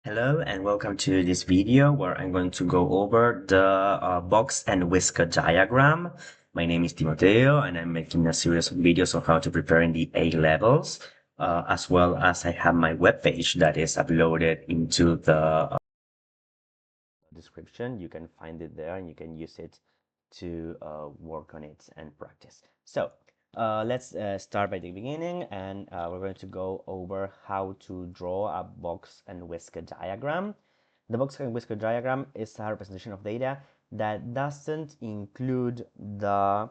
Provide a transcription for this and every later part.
Hello and welcome to this video where I'm going to go over the box and whisker diagram. My name is Timoteo and I'm making a series of videos on how to prepare in the A levels, as well as I have my webpage that is uploaded into the description. You can find it there and you can use it to work on it and practice. So let's start by the beginning, and we're going to go over how to draw a box and whisker diagram. The box and whisker diagram is a representation of data that doesn't include the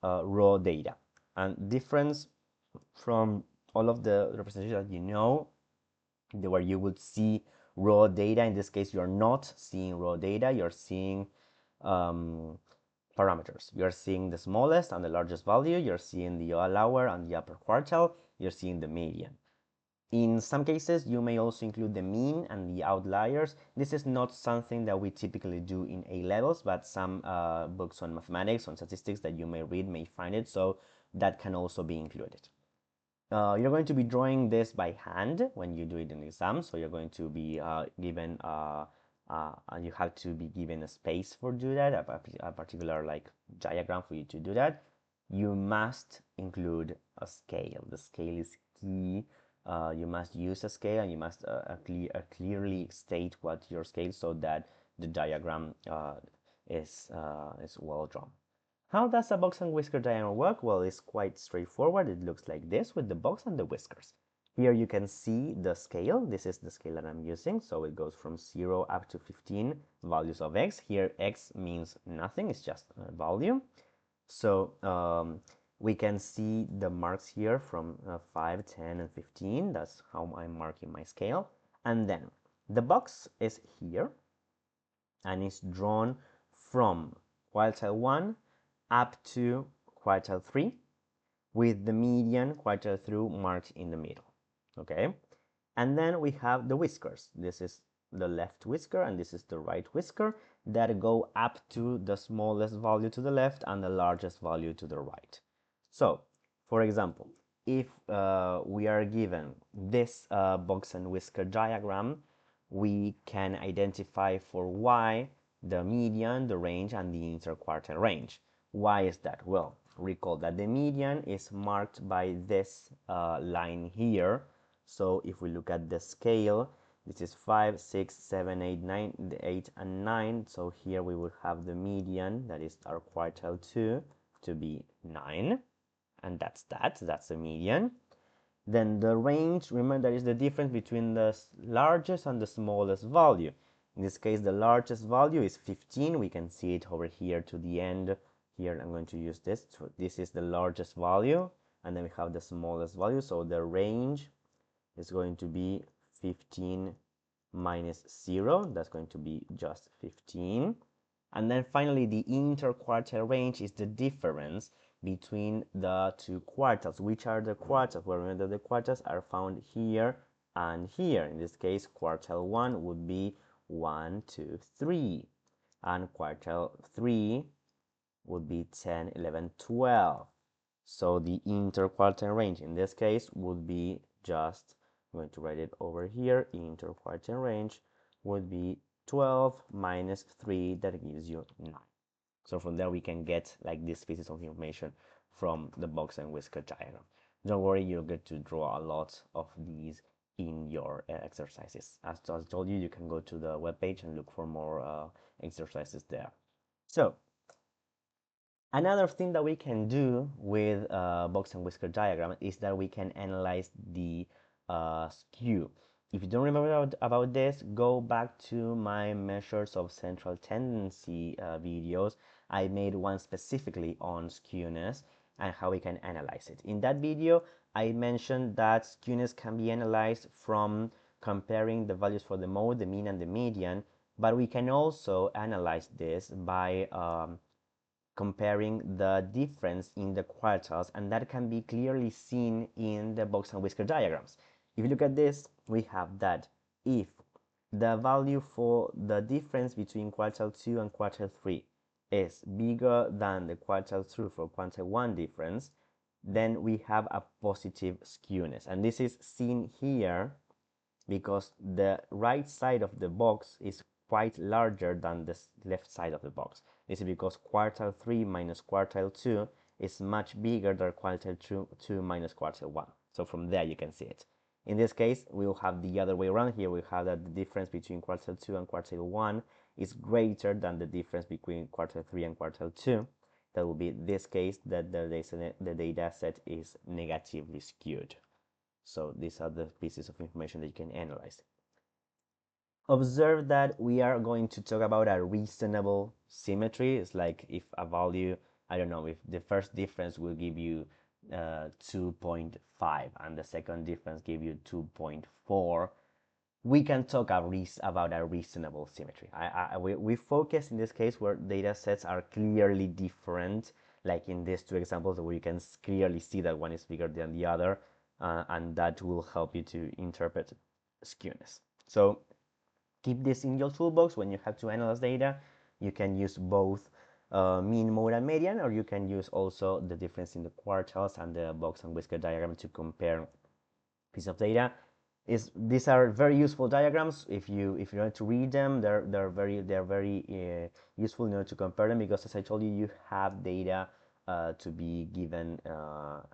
raw data. And difference from all of the representations that you know, where you would see raw data. In this case, you're not seeing raw data, you're seeing parameters. You're seeing the smallest and the largest value, you're seeing the lower and the upper quartile, you're seeing the median. In some cases, you may also include the mean and the outliers. This is not something that we typically do in A levels, but some books on mathematics, on statistics that you may read may find it, so that can also be included. You're going to be drawing this by hand when you do it in the exam, so you're going to be given you have to be given a space for do that, a particular like diagram for you to do that. You must include a scale. The scale is key. You must use a scale, and you must clearly state what your scale, so that the diagram is well drawn. How does a box and whisker diagram work? Well, it's quite straightforward. It looks like this with the box and the whiskers. Here you can see the scale. This is the scale that I'm using. So it goes from 0 up to 15 values of x. Here x means nothing. It's just a value. So we can see the marks here from 5, 10, and 15. That's how I'm marking my scale. And then the box is here and it's drawn from quartile 1 up to quartile 3, with the median quartile 3 marked in the middle. Okay, and then we have the whiskers. This is the left whisker and this is the right whisker that go up to the smallest value to the left and the largest value to the right. So for example, if we are given this box and whisker diagram, we can identify for y the median, the range, and the interquartile range. Why is that? Well, recall that the median is marked by this line here. So if we look at the scale, this is 5, 6, 7, 8, 9, 8, and 9. So here we will have the median, that is our quartile 2, to be 9. And that's the median. Then the range, remember, there is the difference between the largest and the smallest value. In this case, the largest value is 15. We can see it over here to the end. Here I'm going to use this. So this is the largest value, and then we have the smallest value. So the range is going to be 15 minus 0. That's going to be just 15. And then finally, the interquartile range is the difference between the two quartiles. Which are the quartiles? Well, remember the quartiles are found here and here. In this case, quartile 1 would be 1, 2, 3. And quartile 3 would be 10, 11, 12. So the interquartile range in this case would be just, I'm going to write it over here, interquartile range would be 12 minus 3, that gives you 9. So from there we can get like these pieces of information from the box and whisker diagram. Don't worry, you'll get to draw a lot of these in your exercises. As I told you, you can go to the webpage and look for more exercises there. So another thing that we can do with box and whisker diagram is that we can analyze the skew. If you don't remember about this, go back to my measures of central tendency videos. I made one specifically on skewness and how we can analyze it. In that video, I mentioned that skewness can be analyzed from comparing the values for the mode, the mean, and the median, but we can also analyze this by comparing the difference in the quartiles, and that can be clearly seen in the box and whisker diagrams. If you look at this, we have that if the value for the difference between quartile 2 and quartile 3 is bigger than the quartile 2 for quartile 1 difference, then we have a positive skewness. And this is seen here because the right side of the box is quite larger than the left side of the box. This is because quartile 3 minus quartile 2 is much bigger than quartile 2 minus quartile 1. So from there you can see it. In this case, we will have the other way around. Here we have that the difference between quartile 2 and quartile 1 is greater than the difference between quartile 3 and quartile 2. That will be this case that the data set is negatively skewed. So these are the pieces of information that you can analyze. Observe that we are going to talk about a reasonable symmetry. It's like if a value, I don't know, if the first difference will give you 2.5 and the second difference give you 2.4, we can talk about a reasonable symmetry. We focus in this case where data sets are clearly different, like in these two examples where you can clearly see that one is bigger than the other, and that will help you to interpret skewness. So keep this in your toolbox. When you have to analyze data, you can use both mean, mode, and median, or you can use also the difference in the quartiles and the box and whisker diagram to compare piece of data. These are very useful diagrams. If you want to read them, they're very useful in order to compare them, because as I told you, you have data to be given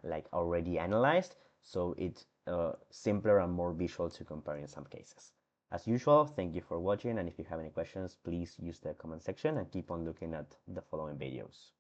like already analyzed, so it's simpler and more visual to compare in some cases. As usual, thank you for watching, and if you have any questions, please use the comment section and keep on looking at the following videos.